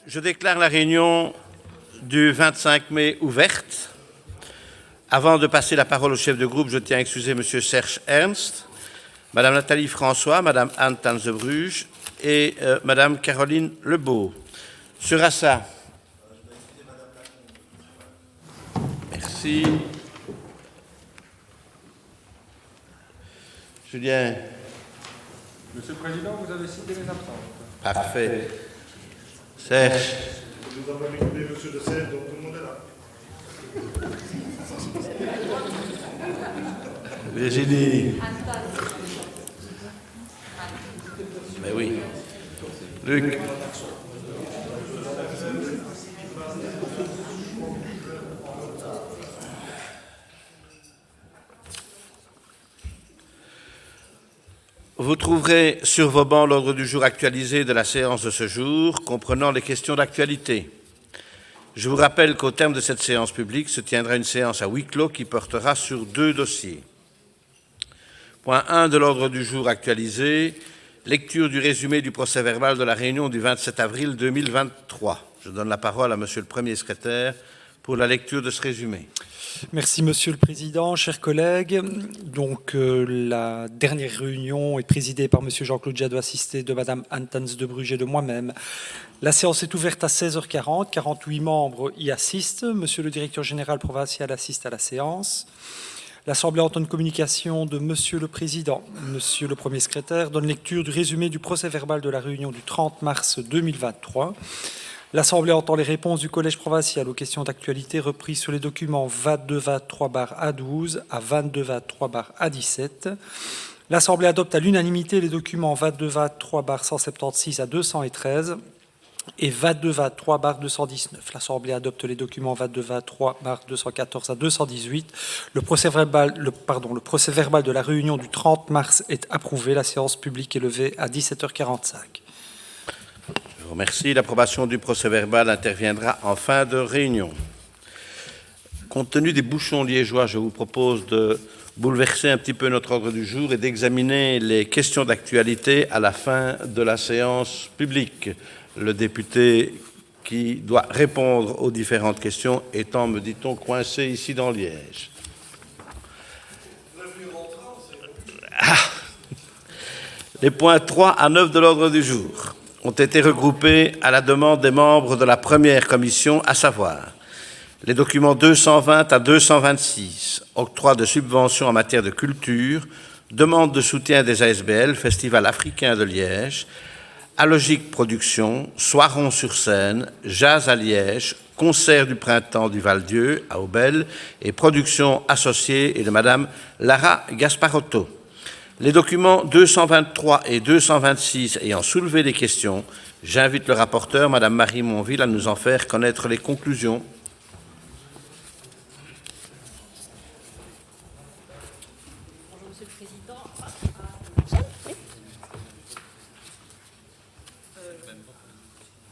Je déclare la réunion du 25 mai ouverte. Avant de passer la parole au chef de groupe, je tiens à excuser M. Serge Ernst, Mme Nathalie François, Mme Anne Tanze-Bruges et Mme Caroline Lebeau. Sera ça. Merci. Julien. Monsieur le Président, vous avez cité les absents. Parfait. Serge. Nous avons écouté M. de Serre, donc tout le monde est là. Virginie. Mais oui. Luc. Vous trouverez sur vos bancs l'ordre du jour actualisé de la séance de ce jour, comprenant les questions d'actualité. Je vous rappelle qu'au terme de cette séance publique se tiendra une séance à huis clos qui portera sur 2 dossiers. Point 1 de l'ordre du jour actualisé, lecture du résumé du procès-verbal de la réunion du 27 avril 2023. Je donne la parole à Monsieur le Premier secrétaire pour la lecture de ce résumé. Merci Monsieur le Président, chers collègues. Donc la dernière réunion est présidée par Monsieur Jean-Claude Jadot, assisté de Madame Anne Tanze-Bruges et de moi-même. La séance est ouverte à 16h40, 48 membres y assistent. Monsieur le Directeur Général Provincial assiste à la séance. L'Assemblée entend une communication de Monsieur le Président. Monsieur le Premier secrétaire donne lecture du résumé du procès-verbal de la réunion du 30 mars 2023. L'Assemblée entend les réponses du Collège provincial aux questions d'actualité reprises sur les documents 22-23-A12 à 22-23-A17. L'Assemblée adopte à l'unanimité les documents 22-23-176 à 213 et 22-23-219. L'Assemblée adopte les documents 22-23-214 à 218. Le procès-verbal de la réunion du 30 mars est approuvé. La séance publique est levée à 17h45. Je vous remercie. L'approbation du procès-verbal interviendra en fin de réunion. Compte tenu des bouchons liégeois, je vous propose de bouleverser un petit peu notre ordre du jour et d'examiner les questions d'actualité à la fin de la séance publique. Le député qui doit répondre aux différentes questions étant, me dit-on, coincé ici dans Liège. Les points 3 à 9 de l'ordre du jour ont été regroupés à la demande des membres de la première commission, à savoir les documents 220 à 226, octroi de subventions en matière de culture, demande de soutien des ASBL, Festival africain de Liège, Alogique Production, Soiron sur scène, Jazz à Liège, concert du printemps du Val-Dieu à Aubel et production associée et de Madame Lara Gasparotto. Les documents 223 et 226 ayant soulevé des questions, j'invite le rapporteur, Madame Marie Monville, à nous en faire connaître les conclusions. Bonjour, Monsieur le Président.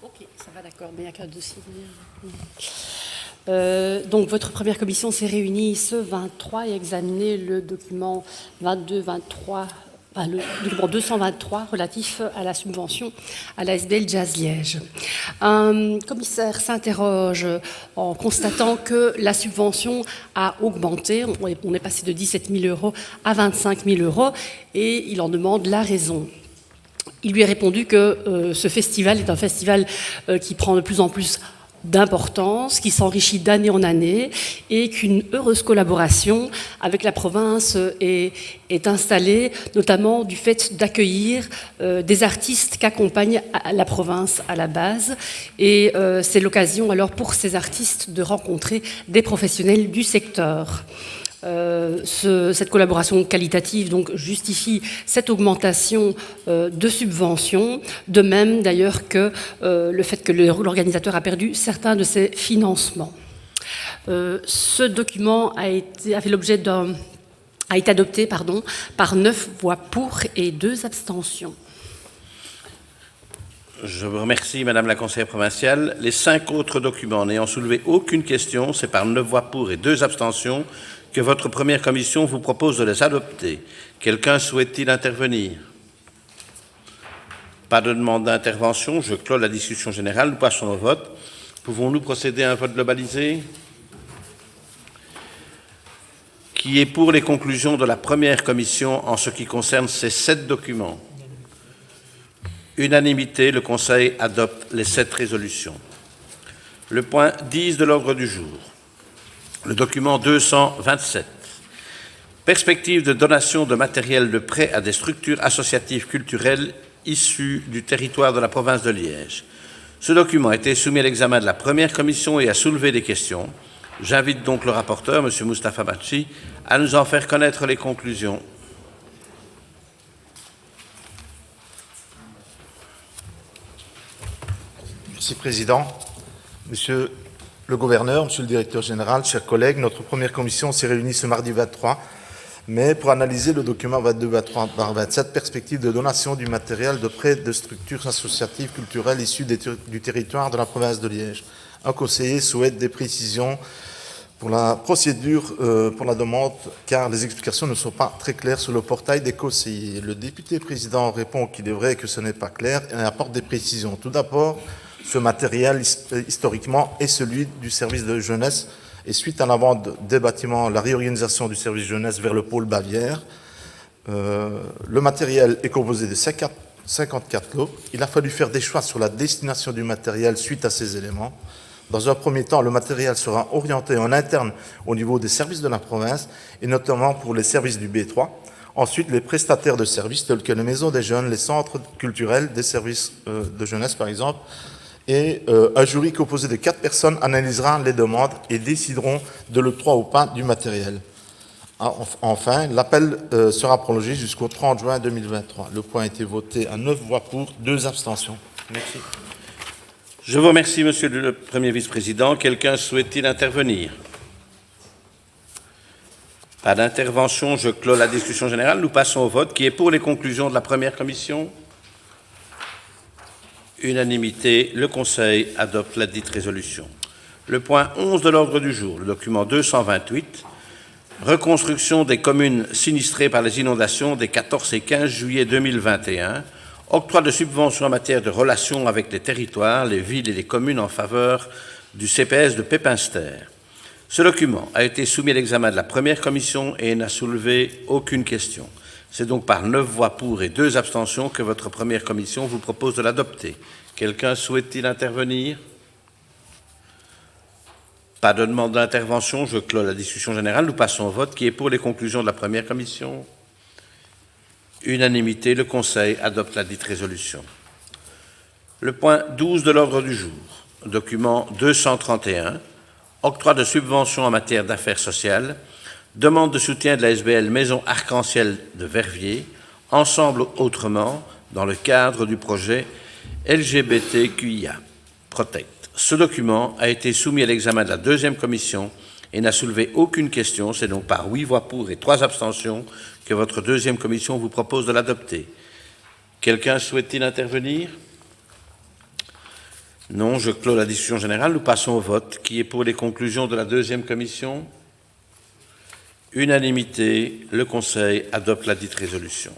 Ok, ça va, d'accord, mais il n'y a qu'un dossier. Donc, votre première commission s'est réunie ce 23 et a examiné le document 22-23, le document 223 relatif à la subvention à l'ASBL Jazz Liège. Un commissaire s'interroge en constatant que la subvention a augmenté. On est passé de 17 000 € à 25 000 € et il en demande la raison. Il lui est répondu que ce festival est un festival qui prend de plus en plus d'importance, qui s'enrichit d'année en année et qu'une heureuse collaboration avec la province est installée, notamment du fait d'accueillir des artistes qu'accompagne la province à la base. Et c'est l'occasion alors pour ces artistes de rencontrer des professionnels du secteur. Cette collaboration qualitative donc justifie cette augmentation de subventions, de même d'ailleurs que le fait que l'organisateur a perdu certains de ses financements. Ce document a été adopté par 9 voix pour et 2 abstentions. Je vous remercie, Madame la conseillère provinciale. Les 5 autres documents n'ayant soulevé aucune question, c'est par 9 voix pour et 2 abstentions que votre première commission vous propose de les adopter. Quelqu'un souhaite-t-il intervenir? Pas de demande d'intervention. Je clôt la discussion générale. Nous passons au vote. Pouvons-nous procéder à un vote globalisé? Qui est pour les conclusions de la première commission en ce qui concerne ces 7 documents? Unanimité, le Conseil adopte les 7 résolutions. Le point 10 de l'ordre du jour. Le document 227. Perspective de donation de matériel de prêt à des structures associatives culturelles issues du territoire de la province de Liège. Ce document a été soumis à l'examen de la première commission et a soulevé des questions. J'invite donc le rapporteur, M. Moustapha Bachi, à nous en faire connaître les conclusions. Merci, Président. Monsieur le gouverneur, Monsieur le directeur général, chers collègues, notre première commission s'est réunie ce mardi 23 mai pour analyser le document 22-23/27, perspective de donation du matériel de prêt de structures associatives culturelles issues du territoire de la province de Liège. Un conseiller souhaite des précisions pour la procédure pour la demande, car les explications ne sont pas très claires sur le portail des conseillers. Le député président répond qu'il est vrai que ce n'est pas clair et apporte des précisions. Tout d'abord, ce matériel, historiquement, est celui du service de jeunesse, et suite à la vente des bâtiments, la réorganisation du service jeunesse vers le pôle Bavière, le matériel est composé de 54 lots. Il a fallu faire des choix sur la destination du matériel suite à ces éléments. Dans un premier temps, le matériel sera orienté en interne au niveau des services de la province, et notamment pour les services du B3. Ensuite, les prestataires de services tels que les maisons des jeunes, les centres culturels, des services de jeunesse par exemple, et un jury composé de 4 personnes analysera les demandes et décideront de l'octroi ou pas du matériel. Enfin, l'appel sera prolongé jusqu'au 30 juin 2023. Le point a été voté à 9 voix pour, 2 abstentions. Merci. Je vous remercie, Monsieur le Premier vice-président. Quelqu'un souhaite-t-il intervenir? Pas d'intervention. Je clôt la discussion générale. Nous passons au vote. Qui est pour les conclusions de la première commission? Unanimité, le Conseil adopte la dite résolution. Le point 11 de l'ordre du jour, le document 228, reconstruction des communes sinistrées par les inondations des 14 et 15 juillet 2021, octroi de subventions en matière de relations avec les territoires, les villes et les communes en faveur du CPS de Pépinster. Ce document a été soumis à l'examen de la première commission et n'a soulevé aucune question. C'est donc par 9 voix pour et 2 abstentions que votre première commission vous propose de l'adopter. Quelqu'un souhaite-t-il intervenir? Pas de demande d'intervention. Je clôt la discussion générale. Nous passons au vote. Qui est pour les conclusions de la première commission? Unanimité. Le Conseil adopte la dite résolution. Le point 12 de l'ordre du jour. Document 231. Octroi de subventions en matière d'affaires sociales. Demande de soutien de la SBL Maison Arc-en-Ciel de Verviers, Ensemble Autrement, dans le cadre du projet LGBTQIA Protect. Ce document a été soumis à l'examen de la deuxième commission et n'a soulevé aucune question. C'est donc par 8 voix pour et 3 abstentions que votre deuxième commission vous propose de l'adopter. Quelqu'un souhaite-t-il intervenir? Non, je clôt la discussion générale. Nous passons au vote. Qui est pour les conclusions de la deuxième commission? Unanimité, le Conseil adopte la dite résolution.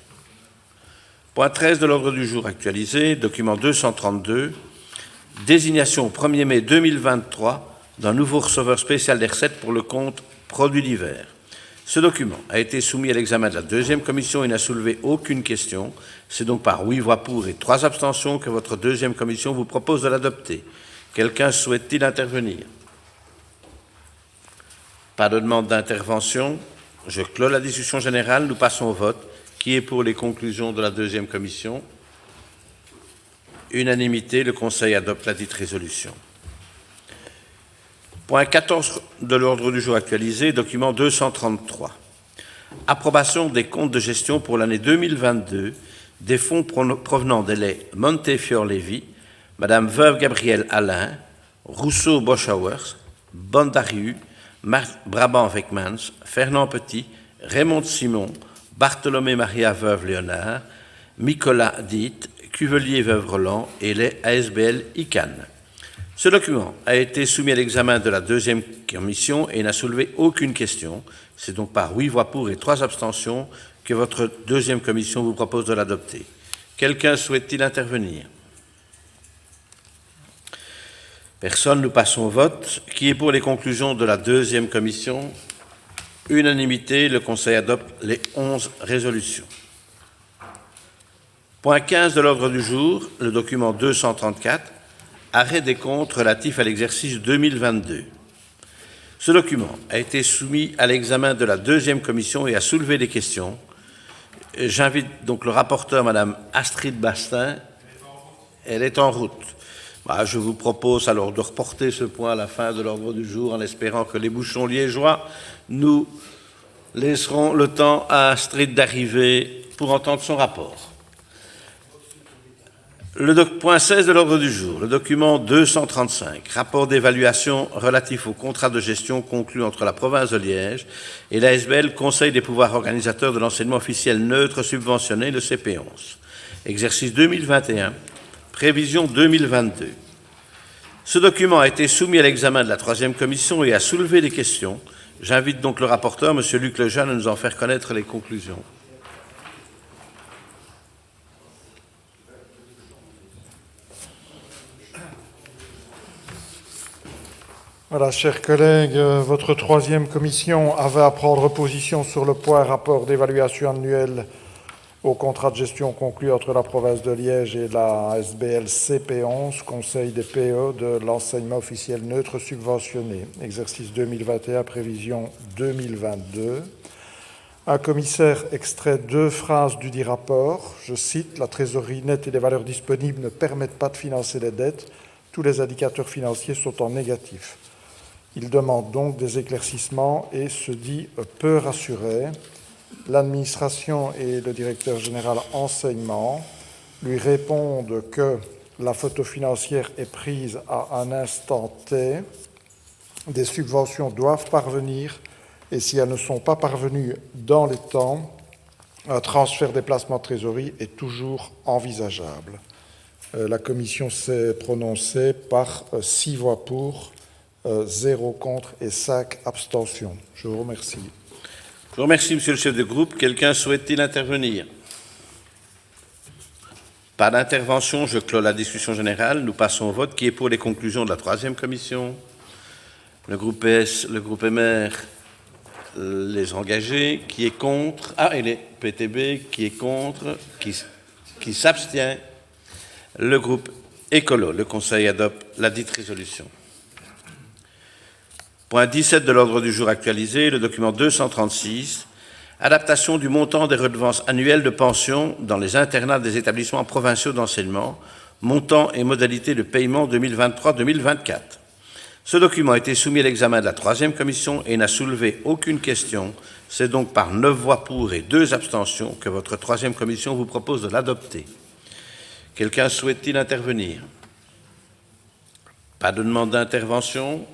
Point 13 de l'ordre du jour actualisé, document 232, désignation au 1er mai 2023 d'un nouveau receveur spécial des recettes pour le compte produits divers. Ce document a été soumis à l'examen de la deuxième commission et n'a soulevé aucune question. C'est donc par 8 voix pour et 3 abstentions que votre deuxième commission vous propose de l'adopter. Quelqu'un souhaite-t-il intervenir? Pas de demande d'intervention. Je clôt la discussion générale. Nous passons au vote. Qui est pour les conclusions de la deuxième commission? Unanimité, le Conseil adopte la dite résolution. Point 14 de l'ordre du jour actualisé, document 233. Approbation des comptes de gestion pour l'année 2022 des fonds provenant des laits Montefiore-Lévy, Madame Veuve Gabrielle Alain, Rousseau-Boschauers, Bondariu, Brabant-Weckmans, Fernand Petit, Raymond Simon, Bartholomé Maria Veuve Léonard, Nicolas Ditte, Cuvelier Veuve Roland et les ASBL ICANN. Ce document a été soumis à l'examen de la deuxième commission et n'a soulevé aucune question. C'est donc par 8 voix pour et 3 abstentions que votre deuxième commission vous propose de l'adopter. Quelqu'un souhaite-t-il intervenir? Personne, nous passons au vote. Qui est pour les conclusions de la deuxième commission? Unanimité, le Conseil adopte les 11 résolutions. Point 15 de l'ordre du jour, le document 234, arrêt des comptes relatif à l'exercice 2022. Ce document a été soumis à l'examen de la deuxième commission et a soulevé des questions. J'invite donc le rapporteur, Madame Astrid Bastin. Elle est en route. Je vous propose alors de reporter ce point à la fin de l'ordre du jour en espérant que les bouchons liégeois nous laisseront le temps à Astrid d'arriver pour entendre son rapport. Point 16 de l'ordre du jour, le document 235, rapport d'évaluation relatif au contrat de gestion conclu entre la province de Liège et l'ASBL, Conseil des pouvoirs organisateurs de l'enseignement officiel neutre subventionné, le CP11. Exercice 2021, prévision 2022. Ce document a été soumis à l'examen de la troisième commission et a soulevé des questions. J'invite donc le rapporteur, M. Luc Lejeune, à nous en faire connaître les conclusions. Voilà, chers collègues, votre troisième commission avait à prendre position sur le point rapport d'évaluation annuelle au contrat de gestion conclu entre la province de Liège et la SBL CP11, Conseil des PE de l'enseignement officiel neutre subventionné, exercice 2021, prévision 2022. Un commissaire extrait 2 phrases du dit rapport. Je cite, « La trésorerie nette et les valeurs disponibles ne permettent pas de financer les dettes. Tous les indicateurs financiers sont en négatif. » Il demande donc des éclaircissements et se dit peu rassuré. L'administration et le directeur général enseignement lui répondent que la photo financière est prise à un instant T. Des subventions doivent parvenir et si elles ne sont pas parvenues dans les temps, un transfert des placements de trésorerie est toujours envisageable. La commission s'est prononcée par 6 voix pour, 0 contre et 5 abstentions. Je vous remercie. Je vous remercie, Monsieur le chef de groupe. Quelqu'un souhaite-t-il intervenir? Pas d'intervention, je clôt la discussion générale. Nous passons au vote. Qui est pour les conclusions de la troisième commission? Le groupe PS, le groupe MR, les engagés. Qui est contre? Et les PTB. Qui est contre? Qui s'abstient? Le groupe Écolo. Le Conseil adopte la dite résolution. Point 17 de l'ordre du jour actualisé, le document 236, adaptation du montant des redevances annuelles de pension dans les internats des établissements provinciaux d'enseignement, montant et modalités de paiement 2023-2024. Ce document a été soumis à l'examen de la troisième commission et n'a soulevé aucune question. C'est donc par 9 voix pour et 2 abstentions que votre troisième commission vous propose de l'adopter. Quelqu'un souhaite-t-il intervenir? Pas de demande d'intervention.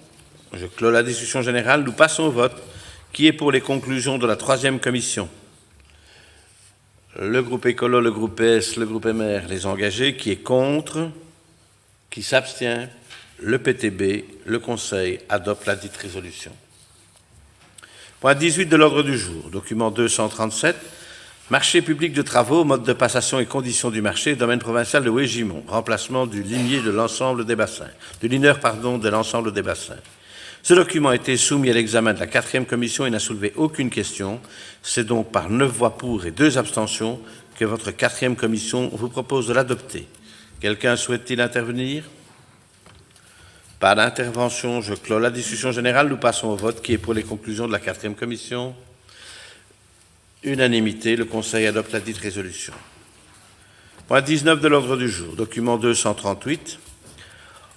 Je clôt la discussion générale. Nous passons au vote. Qui est pour les conclusions de la troisième commission? Le groupe Écolo, le groupe PS, le groupe MR, les engagés. Qui est contre? Qui s'abstient? Le PTB, le Conseil adopte la dite résolution. Point 18 de l'ordre du jour. Document 237. Marché public de travaux, mode de passation et conditions du marché, domaine provincial de Ouégimont. Remplacement du linier de l'ensemble des bassins. Du lineur, de l'ensemble des bassins. Ce document a été soumis à l'examen de la quatrième commission et n'a soulevé aucune question. C'est donc par 9 voix pour et 2 abstentions que votre quatrième commission vous propose de l'adopter. Quelqu'un souhaite-t-il intervenir? Pas d'intervention. Je clôt la discussion générale. Nous passons au vote. Qui est pour les conclusions de la quatrième commission? Unanimité. Le Conseil adopte la dite résolution. Point 19 de l'ordre du jour. Document 238.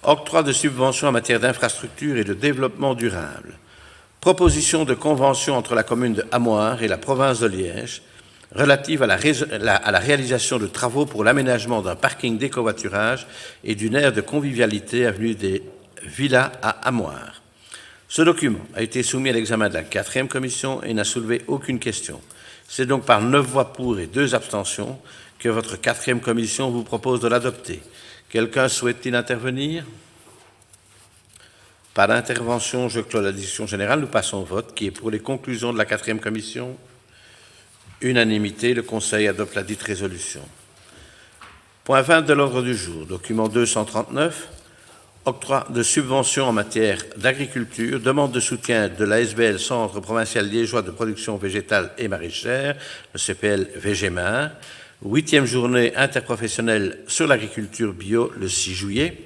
Octroi de subventions en matière d'infrastructure et de développement durable. Proposition de convention entre la commune de Hamoire et la province de Liège relative à la réalisation de travaux pour l'aménagement d'un parking d'écovoiturage et d'une aire de convivialité avenue des Villas à Hamoire. Ce document a été soumis à l'examen de la quatrième commission et n'a soulevé aucune question. C'est donc par 9 voix pour et 2 abstentions que votre quatrième commission vous propose de l'adopter. Quelqu'un souhaite-t-il intervenir? Pas d'intervention, je clôt la discussion générale. Nous passons au vote. Qui est pour les conclusions de la quatrième commission? Unanimité, le Conseil adopte la dite résolution. Point 20 de l'ordre du jour, document 239, octroi de subventions en matière d'agriculture, demande de soutien de l'ASBL Centre provincial liégeois de production végétale et maraîchère, le CPL VGMAR, 8e journée interprofessionnelle sur l'agriculture bio le 6 juillet.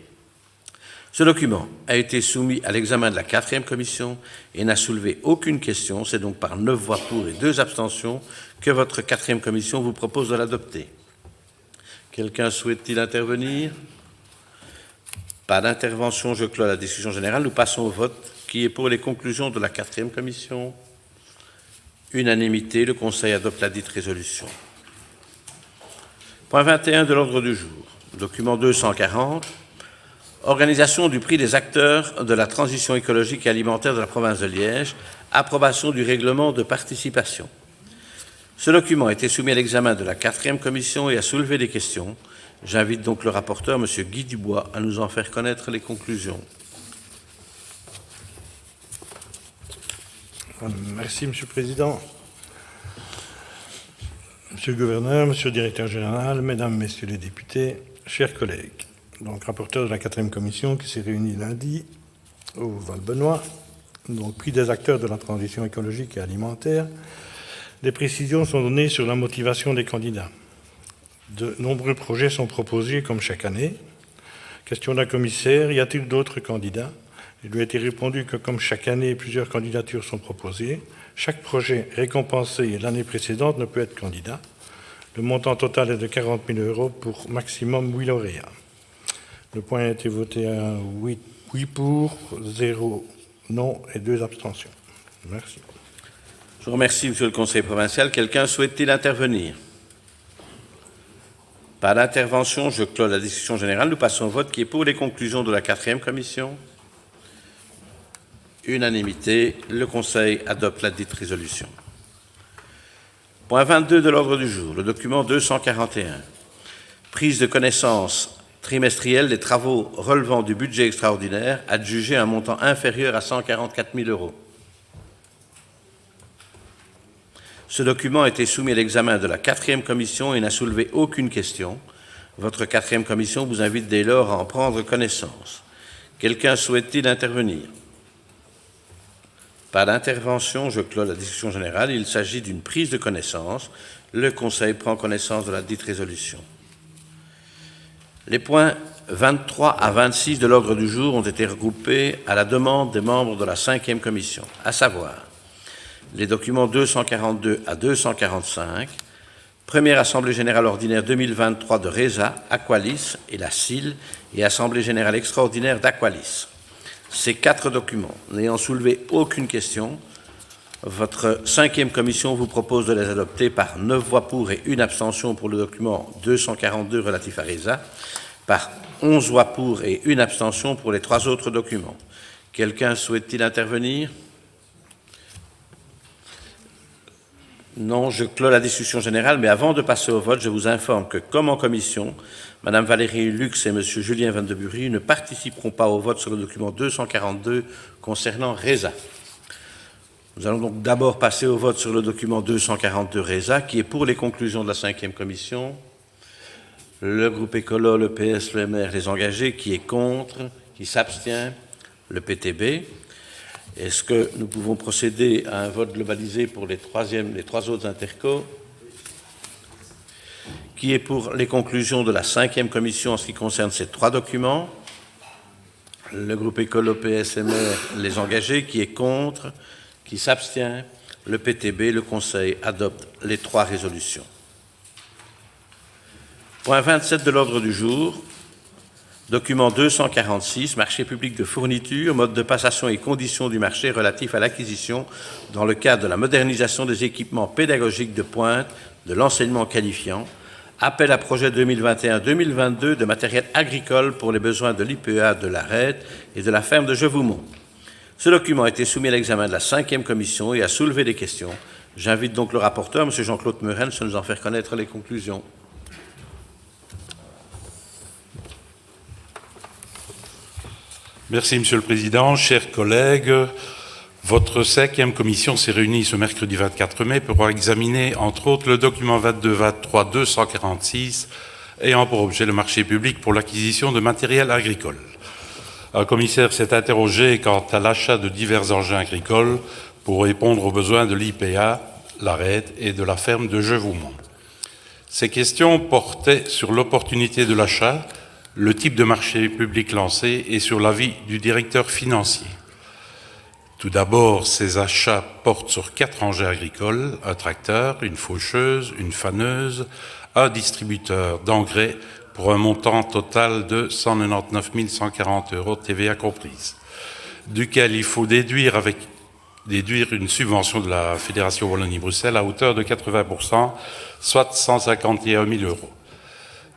Ce document a été soumis à l'examen de la 4e commission et n'a soulevé aucune question. C'est donc par 9 voix pour et 2 abstentions que votre 4e commission vous propose de l'adopter. Quelqu'un souhaite-t-il intervenir? Pas d'intervention, je clôt la discussion générale. Nous passons au vote. Qui est pour les conclusions de la 4e commission? Unanimité, le Conseil adopte la dite résolution. Point 21 de l'ordre du jour, document 240, organisation du prix des acteurs de la transition écologique et alimentaire de la province de Liège, approbation du règlement de participation. Ce document a été soumis à l'examen de la 4e commission et a soulevé des questions. J'invite donc le rapporteur, M. Guy Dubois, à nous en faire connaître les conclusions. Merci, Monsieur le Président. Monsieur le Gouverneur, Monsieur le Directeur Général, Mesdames, Messieurs les députés, chers collègues, donc rapporteur de la 4e commission qui s'est réunie lundi au Val-Benoît, donc prix des acteurs de la transition écologique et alimentaire, des précisions sont données sur la motivation des candidats. De nombreux projets sont proposés comme chaque année. Question d'un commissaire, y a-t-il d'autres candidats? Il lui a été répondu que comme chaque année, plusieurs candidatures sont proposées. Chaque projet récompensé l'année précédente ne peut être candidat. Le montant total est de 40 000 € pour maximum 8 lauréats. Le point a été voté à 8 pour, 0 non et 2 abstentions. Merci. Je vous remercie, Monsieur le Conseil provincial. Quelqu'un souhaite-t-il intervenir? Pas d'intervention, je clôt la discussion générale. Nous passons au vote. Qui est pour les conclusions de la 4e commission? Unanimité, le Conseil adopte la dite résolution. Point 22 de l'ordre du jour, le document 241. Prise de connaissance trimestrielle des travaux relevant du budget extraordinaire, adjugé un montant inférieur à 144 000 €. Ce document a été soumis à l'examen de la 4e commission et n'a soulevé aucune question. Votre 4e commission vous invite dès lors à en prendre connaissance. Quelqu'un souhaite-t-il intervenir? Pas d'intervention, je clôt la discussion générale. Il s'agit d'une prise de connaissance. Le Conseil prend connaissance de la dite résolution. Les points 23 à 26 de l'ordre du jour ont été regroupés à la demande des membres de la 5e commission, à savoir les documents 242 à 245, première Assemblée générale ordinaire 2023 de RESA, Aqualis et la CIL, et Assemblée générale extraordinaire d'Aqualis. Ces 4 documents n'ayant soulevé aucune question, votre 5e commission vous propose de les adopter par 9 voix pour et 1 abstention pour le document 242 relatif à RESA, par 11 voix pour et 1 abstention pour les 3 autres documents. Quelqu'un souhaite-t-il intervenir? Non, je clôt la discussion générale, mais avant de passer au vote, je vous informe que, comme en commission, Mme Valérie Lux et M. Julien Van de Bury ne participeront pas au vote sur le document 242 concernant RESA. Nous allons donc d'abord passer au vote sur le document 242 RESA, qui est pour les conclusions de la 5e commission. Le groupe écolo, le PS, le MR, les engagés, qui est contre, qui s'abstient, le PTB. Est-ce que nous pouvons procéder à un vote globalisé pour les 3 autres intercos? Qui est pour les conclusions de la 5e commission en ce qui concerne ces 3 documents? Le groupe écolo, PS, MR, les engagés, qui est contre, qui s'abstient, le PTB, le Conseil adopte les 3 résolutions. Point 27 de l'ordre du jour. Document 246, marché public de fourniture, mode de passation et conditions du marché relatif à l'acquisition dans le cadre de la modernisation des équipements pédagogiques de pointe de l'enseignement qualifiant, appel à projet 2021-2022 de matériel agricole pour les besoins de l'IPEA de l'Arrête et de la ferme de Jevoumont. Ce document a été soumis à l'examen de la 5e commission et a soulevé des questions. J'invite donc le rapporteur, M. Jean-Claude Meurens, à nous en faire connaître les conclusions. Merci, Monsieur le Président. Chers collègues, votre 5e commission s'est réunie ce mercredi 24 mai pour examiner, entre autres, le document 22-23-246, ayant pour objet le marché public pour l'acquisition de matériel agricole. Un commissaire s'est interrogé quant à l'achat de divers engins agricoles pour répondre aux besoins de l'IPA, l'ARED et de la ferme de Jevoumont. Ces questions portaient sur l'opportunité de l'achat, le type de marché public lancé et sur l'avis du directeur financier. Tout d'abord, ces achats portent sur 4 engins agricoles, un tracteur, une faucheuse, une faneuse, un distributeur d'engrais pour un montant total de 199 140 € TVA comprise, duquel il faut déduire une subvention de la Fédération Wallonie-Bruxelles à hauteur de 80%, soit 151 000 €.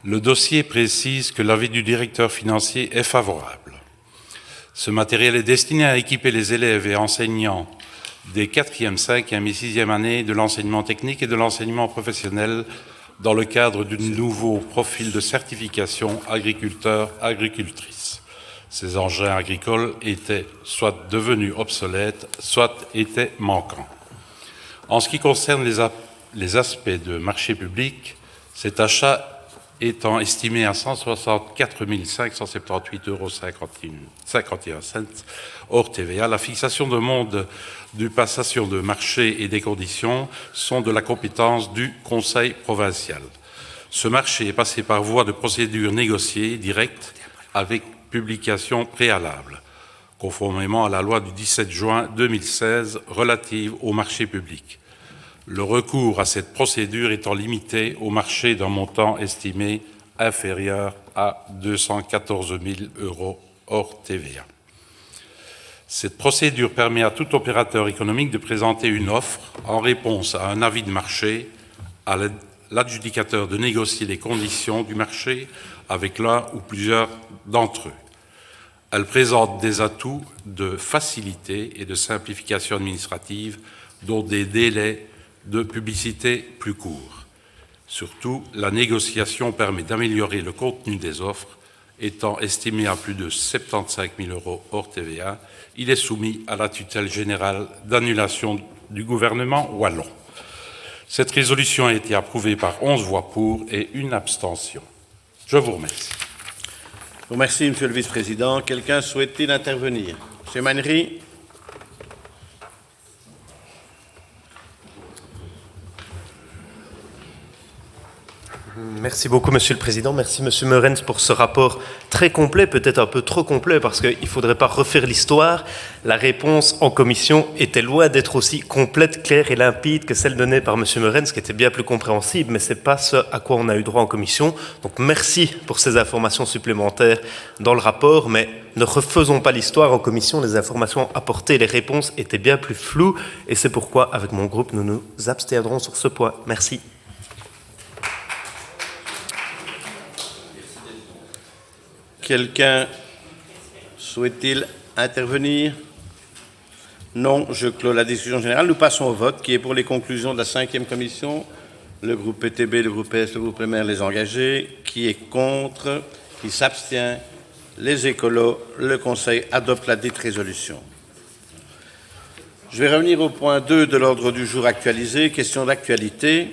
Le dossier précise que l'avis du directeur financier est favorable. Ce matériel est destiné à équiper les élèves et enseignants des 4e, 5e et 6e années de l'enseignement technique et de l'enseignement professionnel dans le cadre d'un nouveau profil de certification agriculteur-agricultrice. Ces engins agricoles étaient soit devenus obsolètes, soit étaient manquants. En ce qui concerne les aspects de marché public, cet achat étant estimé à 164 578,51 € hors TVA, la fixation de mode de passation de marché et des conditions sont de la compétence du Conseil provincial. Ce marché est passé par voie de procédure négociée directe avec publication préalable, conformément à la loi du 17 juin 2016 relative au marché public. Le recours à cette procédure étant limité au marché d'un montant estimé inférieur à 214 000 € hors TVA. Cette procédure permet à tout opérateur économique de présenter une offre en réponse à un avis de marché, à l'adjudicateur de négocier les conditions du marché avec l'un ou plusieurs d'entre eux. Elle présente des atouts de facilité et de simplification administrative, dont des délais de publicité plus courts. Surtout, la négociation permet d'améliorer le contenu des offres. Étant estimé à plus de 75 000 € hors TVA, il est soumis à la tutelle générale d'annulation du gouvernement wallon. Cette résolution a été approuvée par 11 voix pour et 1 abstention. Je vous remercie. Je vous remercie, Monsieur le Vice-président. Quelqu'un souhaite-t-il intervenir? Monsieur Mannery. Merci beaucoup, Monsieur le Président. Merci, Monsieur Meurens, pour ce rapport très complet, peut-être un peu trop complet, parce qu'il ne faudrait pas refaire l'histoire. La réponse en commission était loin d'être aussi complète, claire et limpide que celle donnée par Monsieur Meurens, qui était bien plus compréhensible, mais ce n'est pas ce à quoi on a eu droit en commission. Donc merci pour ces informations supplémentaires dans le rapport, mais ne refaisons pas l'histoire en commission. Les informations apportées, les réponses étaient bien plus floues, et c'est pourquoi, avec mon groupe, nous nous abstiendrons sur ce point. Merci. Quelqu'un souhaite-t-il intervenir? Non, je clôt la discussion générale. Nous passons au vote, qui est pour les conclusions de la 5e commission. Le groupe PTB, le groupe PS, le groupe LMR, les engagés. Qui est contre? Qui s'abstient? Les écolos. Le Conseil adopte la dite résolution. Je vais revenir au point 2 de l'ordre du jour actualisé, question d'actualité.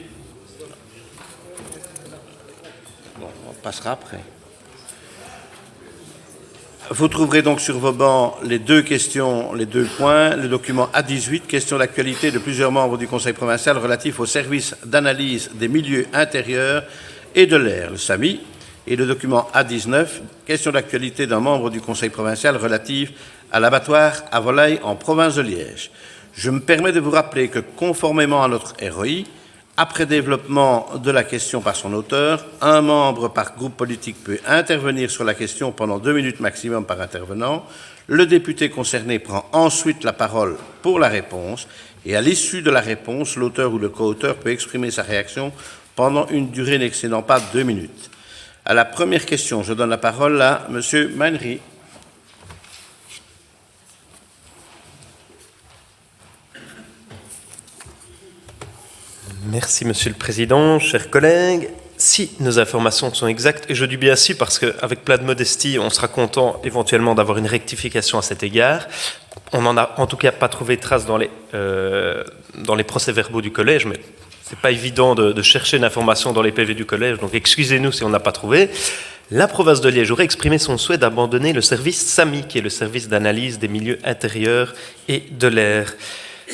Bon, on passera après. Vous trouverez donc sur vos bancs les deux questions, les deux points, le document A18, question d'actualité de plusieurs membres du Conseil provincial relatif au service d'analyse des milieux intérieurs et de l'air, le SAMI, et le document A19, question d'actualité d'un membre du Conseil provincial relatif à l'abattoir à volailles en province de Liège. Je me permets de vous rappeler que, conformément à notre ROI, après développement de la question par son auteur, un membre par groupe politique peut intervenir sur la question pendant 2 minutes maximum par intervenant. Le député concerné prend ensuite la parole pour la réponse et à l'issue de la réponse, l'auteur ou le co-auteur peut exprimer sa réaction pendant une durée n'excédant pas 2 minutes. À la première question, je donne la parole à M. Mannery. Merci, Monsieur le Président, chers collègues. Si nos informations sont exactes, et je dis bien si parce qu'avec plein de modestie, on sera content éventuellement d'avoir une rectification à cet égard. On n'en a en tout cas pas trouvé trace dans les procès-verbaux du collège, mais c'est pas évident de chercher une information dans les PV du collège, donc excusez-nous si on n'a pas trouvé. La province de Liège aurait exprimé son souhait d'abandonner le service SAMI, qui est le service d'analyse des milieux intérieurs et de l'air,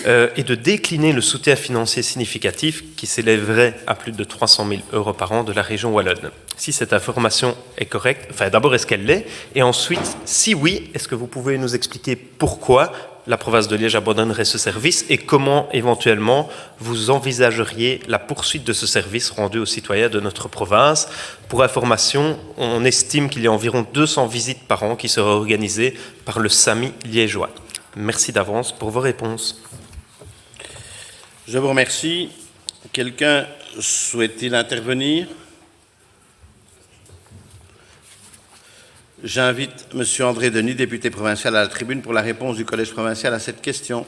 et de décliner le soutien financier significatif qui s'élèverait à plus de 300 000 € par an de la région wallonne. Si cette information est correcte, enfin d'abord est-ce qu'elle l'est, et ensuite, si oui, est-ce que vous pouvez nous expliquer pourquoi la province de Liège abandonnerait ce service et comment éventuellement vous envisageriez la poursuite de ce service rendu aux citoyens de notre province. Pour information, on estime qu'il y a environ 200 visites par an qui seraient organisées par le SAMI liégeois. Merci d'avance pour vos réponses. Je vous remercie. Quelqu'un souhaite-t-il intervenir? J'invite M. André Denis, député provincial, à la tribune pour la réponse du Collège provincial à cette question.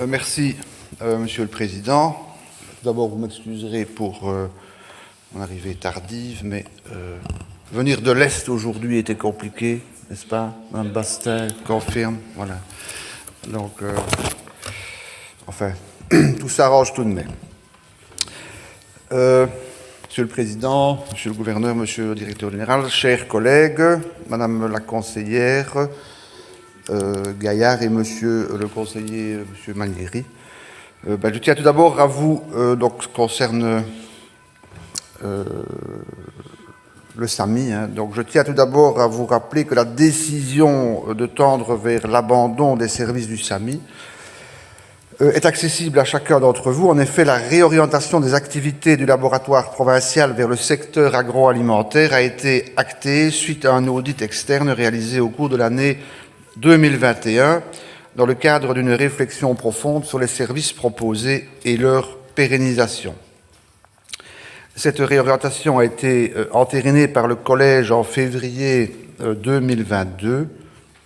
Merci, Monsieur le Président. Tout d'abord, vous m'excuserez pour mon arrivée tardive, mais venir de l'Est aujourd'hui était compliqué, n'est-ce pas? Mme Bastin confirme, voilà. Donc, enfin, tout s'arrange tout de même. Monsieur le Président, Monsieur le Gouverneur, Monsieur le Directeur Général, chers collègues, Madame la conseillère Gaillard et Monsieur le conseiller, Monsieur Manieri, je tiens tout d'abord à vous, donc, concerne le SAMI, donc je tiens tout d'abord à vous rappeler que la décision de tendre vers l'abandon des services du SAMI est accessible à chacun d'entre vous. En effet, la réorientation des activités du laboratoire provincial vers le secteur agroalimentaire a été actée suite à un audit externe réalisé au cours de l'année 2021 dans le cadre d'une réflexion profonde sur les services proposés et leur pérennisation. Cette réorientation a été entérinée par le Collège en février 2022.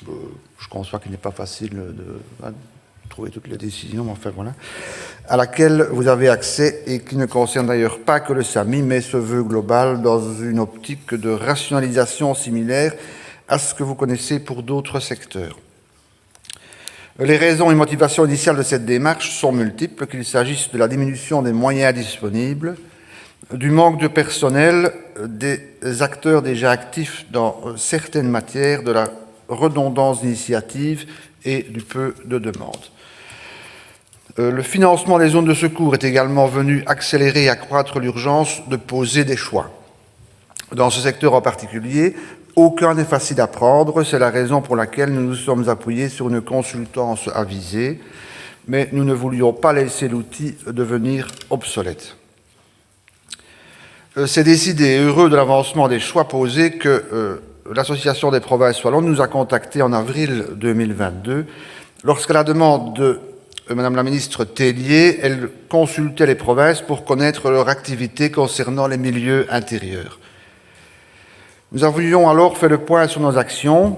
Je conçois qu'il n'est pas facile de trouver toutes les décisions, mais enfin voilà, à laquelle vous avez accès et qui ne concerne d'ailleurs pas que le SAMI, mais se veut global dans une optique de rationalisation similaire à ce que vous connaissez pour d'autres secteurs. Les raisons et motivations initiales de cette démarche sont multiples, qu'il s'agisse de la diminution des moyens disponibles, du manque de personnel, des acteurs déjà actifs dans certaines matières, de la redondance d'initiatives et du peu de demandes. Le financement des zones de secours est également venu accélérer et accroître l'urgence de poser des choix. Dans ce secteur en particulier, aucun n'est facile à prendre, c'est la raison pour laquelle nous nous sommes appuyés sur une consultance avisée, mais nous ne voulions pas laisser l'outil devenir obsolète. C'est décidé et heureux de l'avancement des choix posés que l'Association des provinces wallonnes nous a contactés en avril 2022, lorsqu'à la demande de Madame la ministre Tellier, elle consultait les provinces pour connaître leur activité concernant les milieux intérieurs. Nous avions alors fait le point sur nos actions,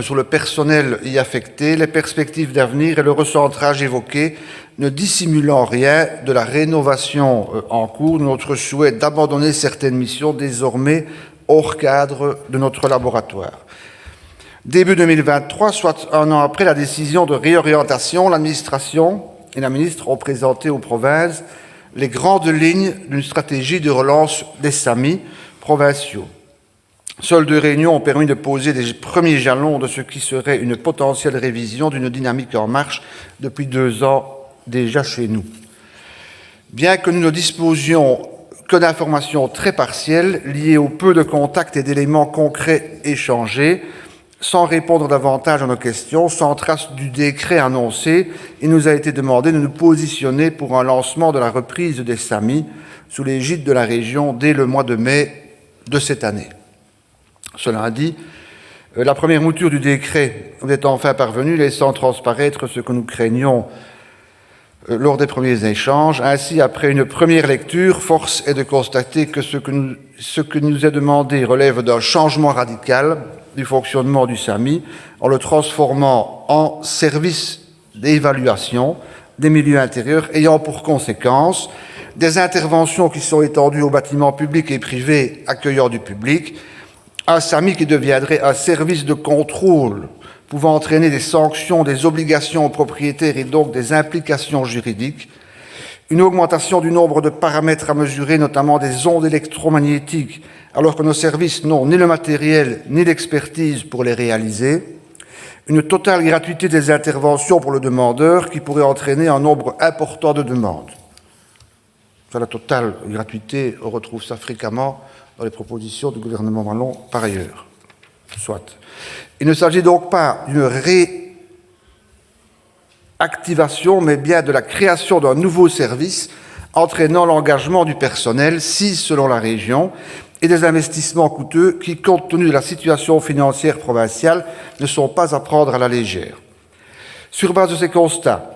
sur le personnel y affecté, les perspectives d'avenir et le recentrage évoqué, ne dissimulant rien de la rénovation en cours, de notre souhait d'abandonner certaines missions désormais hors cadre de notre laboratoire. Début 2023, soit un an après la décision de réorientation, l'administration et la ministre ont présenté aux provinces les grandes lignes d'une stratégie de relance des SAMI provinciaux. Seules 2 réunions ont permis de poser des premiers jalons de ce qui serait une potentielle révision d'une dynamique en marche depuis 2 ans déjà chez nous. Bien que nous ne disposions que d'informations très partielles liées au peu de contacts et d'éléments concrets échangés, sans répondre davantage à nos questions, sans trace du décret annoncé, il nous a été demandé de nous positionner pour un lancement de la reprise des SAMI sous l'égide de la région dès le mois de mai de cette année. Cela dit, la première mouture du décret est enfin parvenue, laissant transparaître ce que nous craignions lors des premiers échanges. Ainsi, après une première lecture, force est de constater que ce que nous est demandé relève d'un changement radical du fonctionnement du SAMI en le transformant en service d'évaluation des milieux intérieurs ayant pour conséquence des interventions qui sont étendues aux bâtiments publics et privés accueillant du public, un SAMI qui deviendrait un service de contrôle pouvant entraîner des sanctions, des obligations aux propriétaires et donc des implications juridiques, une augmentation du nombre de paramètres à mesurer, notamment des ondes électromagnétiques, alors que nos services n'ont ni le matériel ni l'expertise pour les réaliser, une totale gratuité des interventions pour le demandeur qui pourrait entraîner un nombre important de demandes. Sur la totale gratuité, on retrouve ça fréquemment dans les propositions du gouvernement wallon par ailleurs. Soit. Il ne s'agit donc pas d'une réactivation, mais bien de la création d'un nouveau service entraînant l'engagement du personnel, 6 selon la région, et des investissements coûteux qui, compte tenu de la situation financière provinciale, ne sont pas à prendre à la légère. Sur base de ces constats,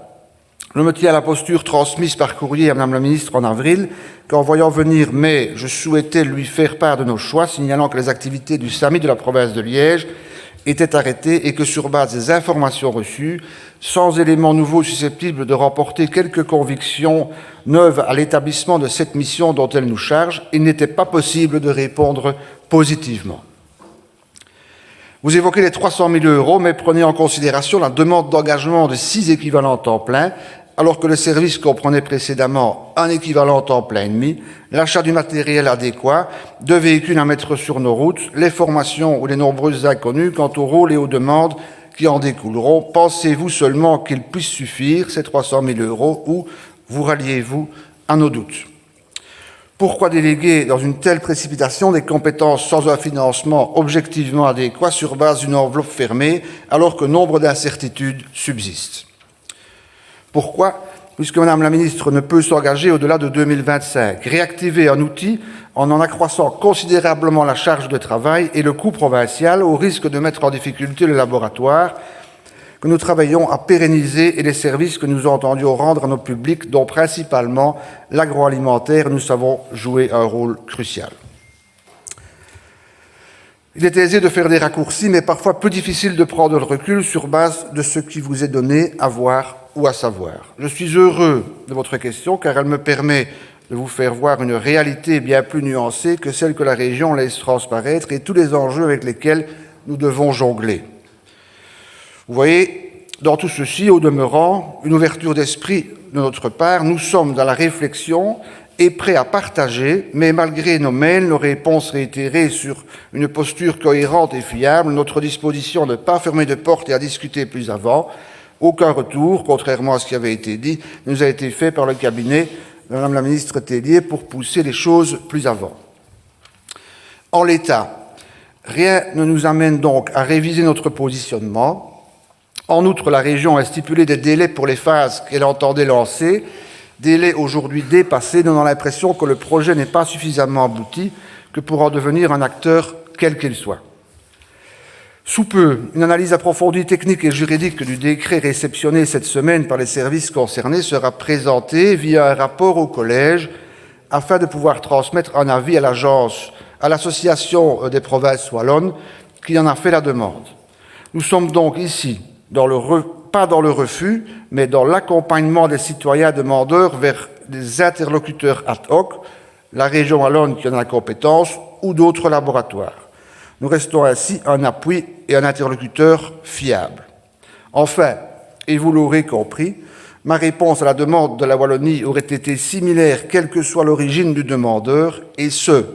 je me tiens à la posture transmise par courrier à Mme la ministre en avril, qu'en voyant venir mai, je souhaitais lui faire part de nos choix, signalant que les activités du SAMI de la province de Liège étaient arrêtées et que sur base des informations reçues, sans éléments nouveaux susceptibles de remporter quelques convictions neuves à l'établissement de cette mission dont elle nous charge, il n'était pas possible de répondre positivement. Vous évoquez les 300 000 €, mais prenez en considération la demande d'engagement de 6 équivalents temps plein, alors que le service comprenait précédemment un équivalent temps plein et demi, l'achat du matériel adéquat, 2 véhicules à mettre sur nos routes, les formations ou les nombreuses inconnues quant au rôle et aux demandes qui en découleront. Pensez-vous seulement qu'il puisse suffire, ces 300 000 €, ou vous ralliez-vous à nos doutes? Pourquoi déléguer dans une telle précipitation des compétences sans un financement objectivement adéquat sur base d'une enveloppe fermée, alors que nombre d'incertitudes subsistent? Pourquoi? Puisque Mme la ministre ne peut s'engager au-delà de 2025. Réactiver un outil en accroissant considérablement la charge de travail et le coût provincial, au risque de mettre en difficulté le laboratoire que nous travaillons à pérenniser et les services que nous entendions rendre à nos publics, dont principalement l'agroalimentaire, nous savons jouer un rôle crucial. Il est aisé de faire des raccourcis, mais parfois peu difficile de prendre le recul sur base de ce qui vous est donné à voir ou à savoir. Je suis heureux de votre question, car elle me permet de vous faire voir une réalité bien plus nuancée que celle que la région laisse transparaître et tous les enjeux avec lesquels nous devons jongler. Vous voyez, dans tout ceci, au demeurant, une ouverture d'esprit de notre part, nous sommes dans la réflexion et prêts à partager, mais malgré nos mails, nos réponses réitérées sur une posture cohérente et fiable, notre disposition de ne pas fermer de porte et à discuter plus avant, aucun retour, contrairement à ce qui avait été dit, nous a été fait par le cabinet de Mme la ministre Tellier pour pousser les choses plus avant. En l'état, rien ne nous amène donc à réviser notre positionnement. En outre, la région a stipulé des délais pour les phases qu'elle entendait lancer, délais aujourd'hui dépassés, donnant l'impression que le projet n'est pas suffisamment abouti que pour en devenir un acteur quel qu'il soit. Sous peu, une analyse approfondie technique et juridique du décret réceptionné cette semaine par les services concernés sera présentée via un rapport au collège afin de pouvoir transmettre un avis à l'agence, à l'association des provinces wallonnes qui en a fait la demande. Nous sommes donc ici, pas dans le refus, mais dans l'accompagnement des citoyens demandeurs vers des interlocuteurs ad hoc, la région wallonne qui en a la compétence ou d'autres laboratoires. Nous restons ainsi un appui et un interlocuteur fiable. Enfin, et vous l'aurez compris, ma réponse à la demande de la Wallonie aurait été similaire quelle que soit l'origine du demandeur, et ce,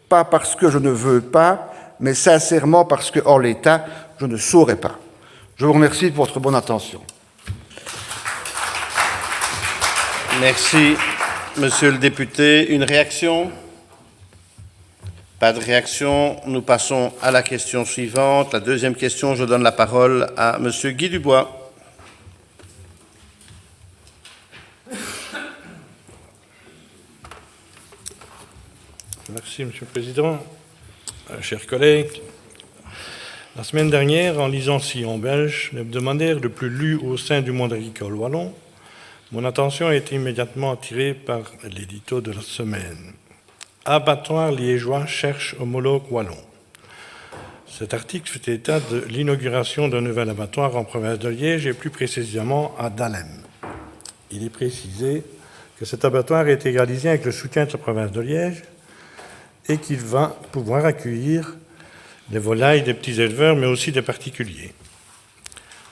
pas parce que je ne veux pas, mais sincèrement parce qu'en l'état, je ne saurais pas. Je vous remercie pour votre bonne attention. Merci, monsieur le député. Une réaction? Pas de réaction. Nous passons à la question suivante. La deuxième question, je donne la parole à monsieur Guy Dubois. Merci, monsieur le président. Chers collègues, la semaine dernière, en lisant Sillon belge, l'hebdomadaire le plus lu au sein du monde agricole wallon, mon attention a été immédiatement attirée par l'édito de la semaine. Abattoir liégeois cherche homologue wallon. Cet article fait état de l'inauguration d'un nouvel abattoir en province de Liège et plus précisément à Dahlem. il est précisé que cet abattoir est égalisé avec le soutien de la province de Liège et qu'il va pouvoir accueillir des volailles des petits éleveurs, mais aussi des particuliers.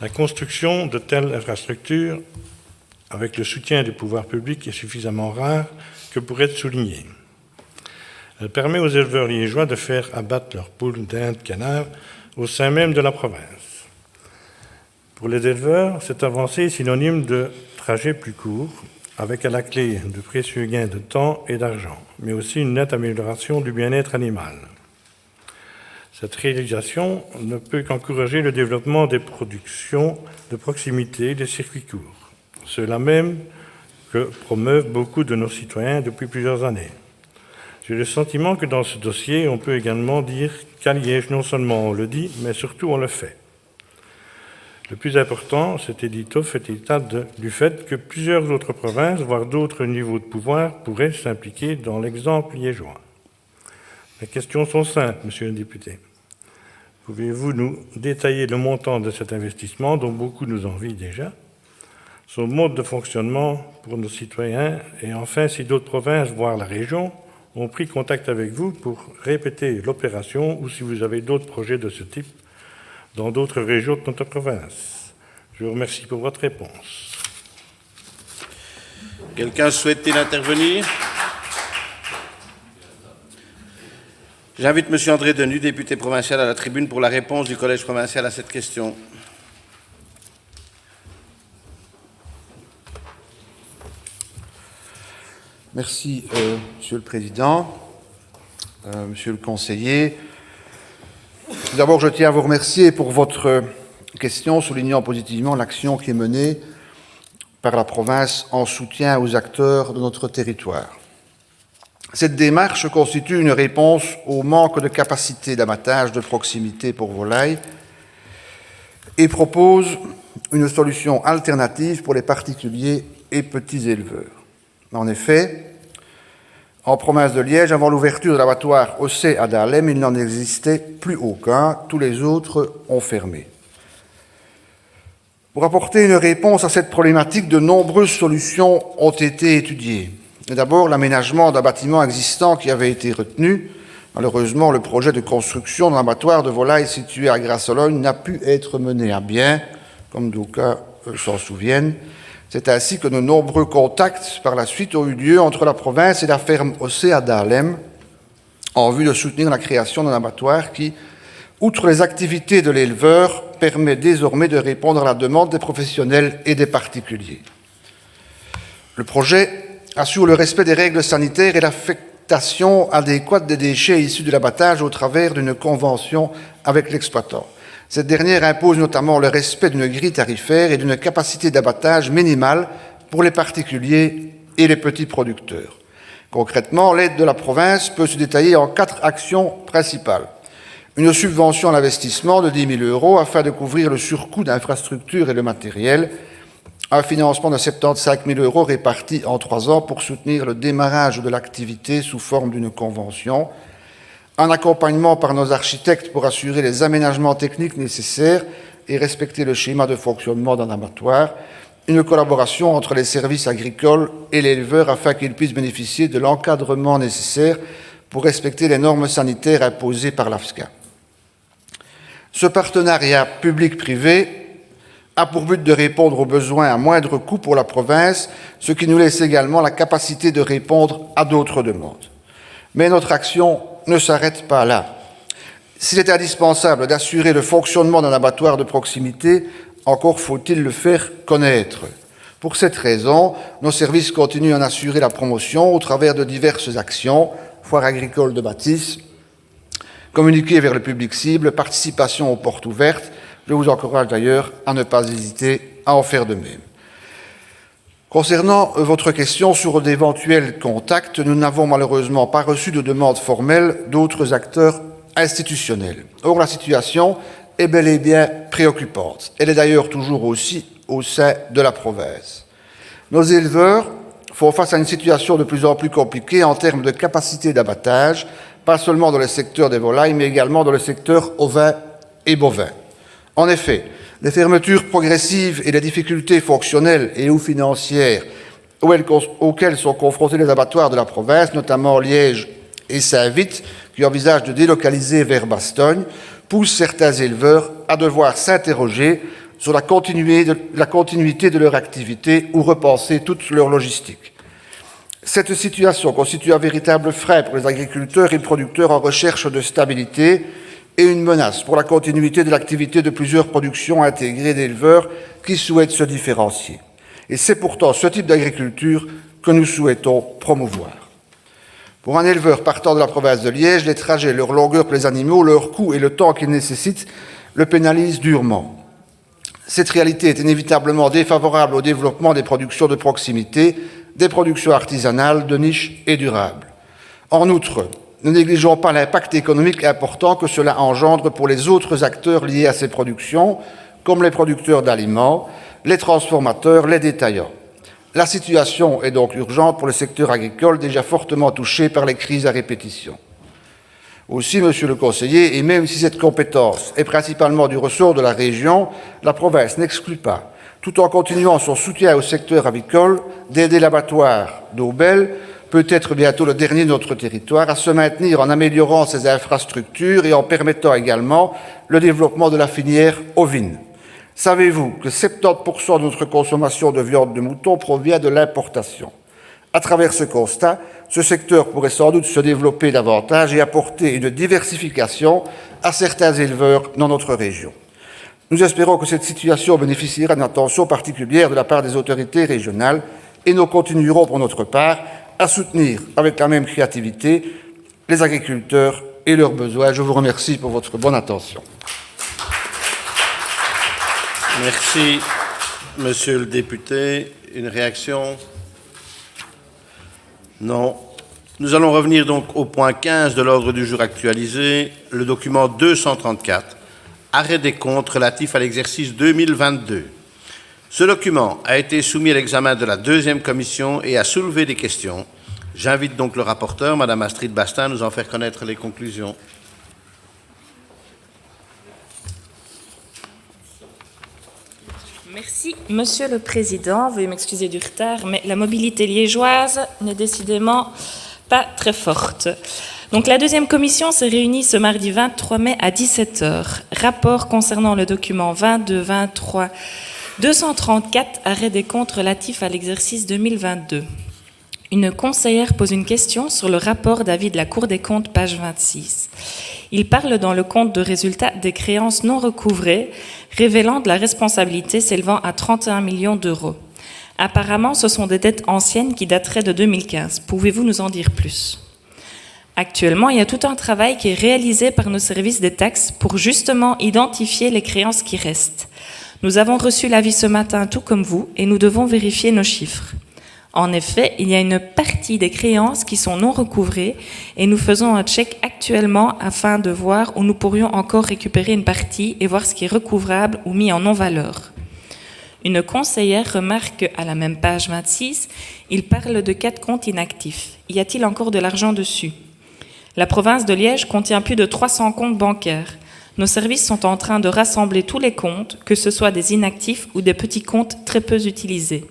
La construction de telles infrastructures, avec le soutien du pouvoir public, est suffisamment rare que pour être soulignée. Elle permet aux éleveurs liégeois de faire abattre leurs poules, dindes, canards au sein même de la province. Pour les éleveurs, cette avancée est synonyme de trajets plus courts, avec à la clé de précieux gains de temps et d'argent, mais aussi une nette amélioration du bien-être animal. Cette réalisation ne peut qu'encourager le développement des productions de proximité, des circuits courts, ceux-là même que promeuvent beaucoup de nos citoyens depuis plusieurs années. J'ai le sentiment que dans ce dossier, on peut également dire qu'à Liège, non seulement on le dit, mais surtout on le fait. Le plus important, cet édito fait état du fait que plusieurs autres provinces, voire d'autres niveaux de pouvoir, pourraient s'impliquer dans l'exemple liégeois. Les questions sont simples, monsieur le député. Pouvez-vous nous détailler le montant de cet investissement dont beaucoup nous envient déjà, son mode de fonctionnement pour nos citoyens et enfin si d'autres provinces, voire la région, ont pris contact avec vous pour répéter l'opération ou si vous avez d'autres projets de ce type dans d'autres régions de notre province. Je vous remercie pour votre réponse. Quelqu'un souhaite-t-il intervenir? J'invite M. André Denu, député provincial, à la tribune pour la réponse du Collège provincial à cette question. Merci, Monsieur le Président, Monsieur le Conseiller. Tout d'abord, je tiens à vous remercier pour votre question, soulignant positivement l'action qui est menée par la province en soutien aux acteurs de notre territoire. Cette démarche constitue une réponse au manque de capacité d'abattage de proximité pour volailles et propose une solution alternative pour les particuliers et petits éleveurs. En effet, en province de Liège, avant l'ouverture de l'abattoir Ossé à Dahlem, il n'en existait plus aucun. Tous les autres ont fermé. Pour apporter une réponse à cette problématique, de nombreuses solutions ont été étudiées. D'abord, l'aménagement d'un bâtiment existant qui avait été retenu. Malheureusement, le projet de construction d'un abattoir de volailles situé à Grassologne n'a pu être mené à bien, comme d'aucuns s'en souviennent. C'est ainsi que de nombreux contacts par la suite ont eu lieu entre la province et la ferme Ossé à Dahlem en vue de soutenir la création d'un abattoir qui, outre les activités de l'éleveur, permet désormais de répondre à la demande des professionnels et des particuliers. Le projet assure le respect des règles sanitaires et l'affectation adéquate des déchets issus de l'abattage au travers d'une convention avec l'exploitant. Cette dernière impose notamment le respect d'une grille tarifaire et d'une capacité d'abattage minimale pour les particuliers et les petits producteurs. Concrètement, l'aide de la province peut se détailler en 4 actions principales. Une subvention à l'investissement de 10 000 € afin de couvrir le surcoût d'infrastructures et de matériel, un financement de 75 000 € réparti en 3 ans pour soutenir le démarrage de l'activité sous forme d'une convention, un accompagnement par nos architectes pour assurer les aménagements techniques nécessaires et respecter le schéma de fonctionnement d'un abattoir, une collaboration entre les services agricoles et l'éleveur afin qu'ils puissent bénéficier de l'encadrement nécessaire pour respecter les normes sanitaires imposées par l'AFSCA. Ce partenariat public-privé a pour but de répondre aux besoins à moindre coût pour la province, ce qui nous laisse également la capacité de répondre à d'autres demandes. Mais notre action ne s'arrête pas là. S'il est indispensable d'assurer le fonctionnement d'un abattoir de proximité, encore faut-il le faire connaître. Pour cette raison, nos services continuent à en assurer la promotion au travers de diverses actions, foires agricoles de bâtisse, communiquer vers le public cible, participation aux portes ouvertes. Je vous encourage d'ailleurs à ne pas hésiter à en faire de même. Concernant votre question sur d'éventuels contacts, nous n'avons malheureusement pas reçu de demande formelle d'autres acteurs institutionnels. Or, la situation est bel et bien préoccupante. Elle est d'ailleurs toujours aussi au sein de la province. Nos éleveurs font face à une situation de plus en plus compliquée en termes de capacité d'abattage, pas seulement dans le secteur des volailles, mais également dans le secteur ovin et bovin. En effet, les fermetures progressives et les difficultés fonctionnelles et ou financières auxquelles sont confrontés les abattoirs de la province, notamment Liège et Saint-Vith, qui envisagent de délocaliser vers Bastogne, poussent certains éleveurs à devoir s'interroger sur la continuité de leur activité ou repenser toute leur logistique. Cette situation constitue un véritable frein pour les agriculteurs et producteurs en recherche de stabilité et une menace pour la continuité de l'activité de plusieurs productions intégrées d'éleveurs qui souhaitent se différencier. Et c'est pourtant ce type d'agriculture que nous souhaitons promouvoir. Pour un éleveur partant de la province de Liège, les trajets, leur longueur pour les animaux, leur coût et le temps qu'ils nécessitent le pénalisent durement. Cette réalité est inévitablement défavorable au développement des productions de proximité, des productions artisanales, de niche et durables. En outre, ne négligeons pas l'impact économique important que cela engendre pour les autres acteurs liés à ces productions, comme les producteurs d'aliments, les transformateurs, les détaillants. La situation est donc urgente pour le secteur agricole déjà fortement touché par les crises à répétition. Aussi, monsieur le conseiller, et même si cette compétence est principalement du ressort de la région, la province n'exclut pas, tout en continuant son soutien au secteur avicole, d'aider l'abattoir d'Aubel, peut-être bientôt le dernier de notre territoire, à se maintenir en améliorant ses infrastructures et en permettant également le développement de la filière ovine. Savez-vous que 70% de notre consommation de viande de mouton provient de l'importation? À travers ce constat, ce secteur pourrait sans doute se développer davantage et apporter une diversification à certains éleveurs dans notre région. Nous espérons que cette situation bénéficiera d'une attention particulière de la part des autorités régionales et nous continuerons pour notre part à soutenir avec la même créativité les agriculteurs et leurs besoins. Je vous remercie pour votre bonne attention. Merci, monsieur le député. Une réaction? Non. Nous allons revenir donc au point 15 de l'ordre du jour actualisé, le document 234, arrêt des comptes relatif à l'exercice 2022. Ce document a été soumis à l'examen de la deuxième commission et a soulevé des questions. J'invite donc le rapporteur, Madame Astrid Bastin, à nous en faire connaître les conclusions. Merci, Monsieur le Président. Veuillez m'excuser du retard, mais la mobilité liégeoise n'est décidément pas très forte. Donc, la deuxième commission s'est réunie ce mardi 23 mai à 17h. Rapport concernant le document 22-23 234, arrêt des comptes relatifs à l'exercice 2022. Une conseillère pose une question sur le rapport d'avis de la Cour des comptes, page 26. Il parle dans le compte de résultat des créances non recouvrées, révélant de la responsabilité s'élevant à 31 millions d'euros. Apparemment, ce sont des dettes anciennes qui dateraient de 2015. Pouvez-vous nous en dire plus? Actuellement, il y a tout un travail qui est réalisé par nos services des taxes pour justement identifier les créances qui restent. Nous avons reçu l'avis ce matin, tout comme vous, et nous devons vérifier nos chiffres. En effet, il y a une partie des créances qui sont non recouvrées et nous faisons un check actuellement afin de voir où nous pourrions encore récupérer une partie et voir ce qui est recouvrable ou mis en non-valeur. Une conseillère remarque à la même page 26, il parle de 4 comptes inactifs. Y a-t-il encore de l'argent dessus? La province de Liège contient plus de 300 comptes bancaires. Nos services sont en train de rassembler tous les comptes, que ce soit des inactifs ou des petits comptes très peu utilisés.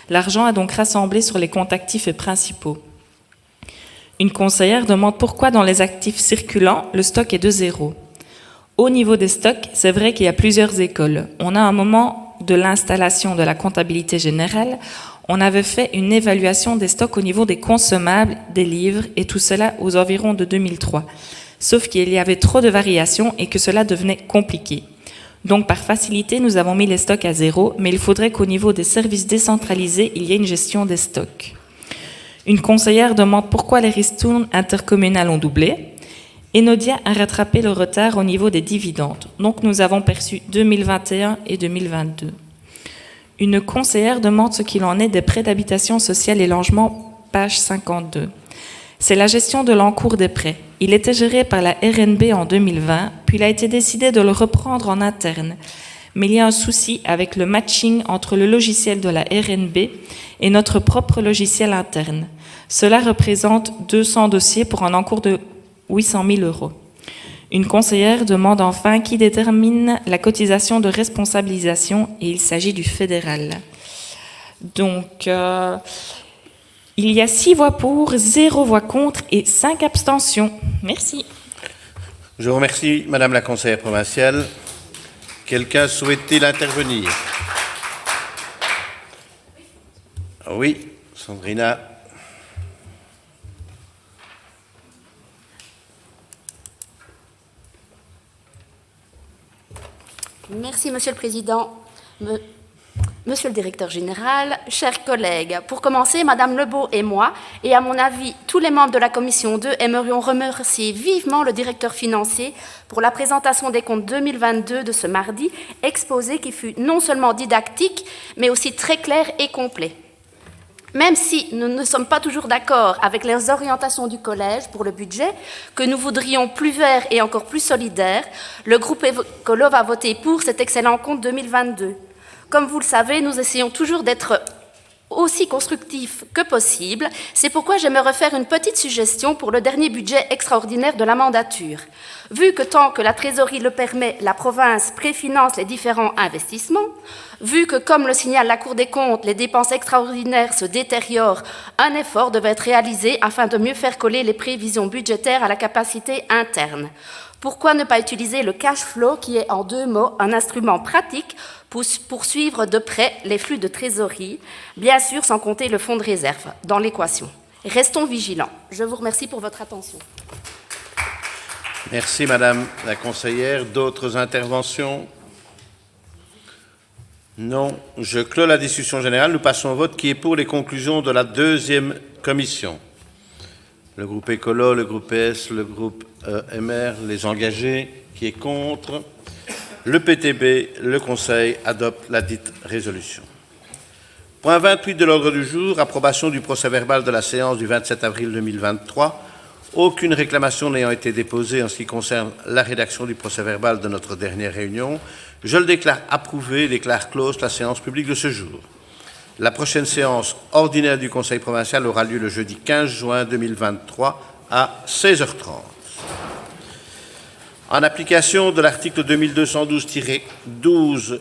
L'argent est donc rassemblé sur les comptes actifs et principaux. Une conseillère demande pourquoi dans les actifs circulants, le stock est de 0. Au niveau des stocks, c'est vrai qu'il y a plusieurs écoles. On a un moment de l'installation de la comptabilité générale, on avait fait une évaluation des stocks au niveau des consommables, des livres, et tout cela aux environs de 2003. Sauf qu'il y avait trop de variations et que cela devenait compliqué. Donc, par facilité, nous avons mis les stocks à 0, mais il faudrait qu'au niveau des services décentralisés, il y ait une gestion des stocks. Une conseillère demande pourquoi les ristournes intercommunales ont doublé. Enodia a rattrapé le retard au niveau des dividendes. Donc, nous avons perçu 2021 et 2022. Une conseillère demande ce qu'il en est des prêts d'habitation sociale et logement, page 52. C'est la gestion de l'encours des prêts. Il était géré par la RNB en 2020, puis il a été décidé de le reprendre en interne. Mais il y a un souci avec le matching entre le logiciel de la RNB et notre propre logiciel interne. Cela représente 200 dossiers pour un encours de 800 000 euros. Une conseillère demande enfin qui détermine la cotisation de responsabilisation et il s'agit du fédéral. Donc, il y a 6 voix pour, 0 voix contre et 5 abstentions. Merci. Je vous remercie, Madame la conseillère provinciale. Quelqu'un souhaite-t-il intervenir? Oui, Sandrina. Merci, Monsieur le Président. Monsieur le Directeur Général, chers collègues, pour commencer, Madame Lebeau et moi, et à mon avis, tous les membres de la Commission 2, aimerions remercier vivement le directeur financier pour la présentation des comptes 2022 de ce mardi, exposé qui fut non seulement didactique, mais aussi très clair et complet. Même si nous ne sommes pas toujours d'accord avec les orientations du Collège pour le budget, que nous voudrions plus vert et encore plus solidaire, le groupe écolo va voter pour cet excellent compte 2022. Comme vous le savez, nous essayons toujours d'être aussi constructifs que possible. C'est pourquoi j'aimerais faire une petite suggestion pour le dernier budget extraordinaire de la mandature. Vu que tant que la trésorerie le permet, la province préfinance les différents investissements, vu que, comme le signale la Cour des comptes, les dépenses extraordinaires se détériorent, un effort devait être réalisé afin de mieux faire coller les prévisions budgétaires à la capacité interne. Pourquoi ne pas utiliser le cash flow qui est, en 2 mots, un instrument pratique pour suivre de près les flux de trésorerie, bien sûr sans compter le fonds de réserve dans l'équation. Restons vigilants. Je vous remercie pour votre attention. Merci, Madame la conseillère. D'autres interventions? Non. Je clôt la discussion générale. Nous passons au vote. Qui est pour les conclusions de la 2e commission? Le groupe écolo, le groupe PS, le groupe MR, les engagés. Qui est contre? Le PTB, le Conseil adopte la dite résolution. Point 28 de l'ordre du jour, approbation du procès-verbal de la séance du 27 avril 2023. Aucune réclamation n'ayant été déposée en ce qui concerne la rédaction du procès-verbal de notre dernière réunion, je le déclare approuvé et déclare close la séance publique de ce jour. La prochaine séance ordinaire du Conseil provincial aura lieu le jeudi 15 juin 2023 à 16h30. En application de l'article 2212-12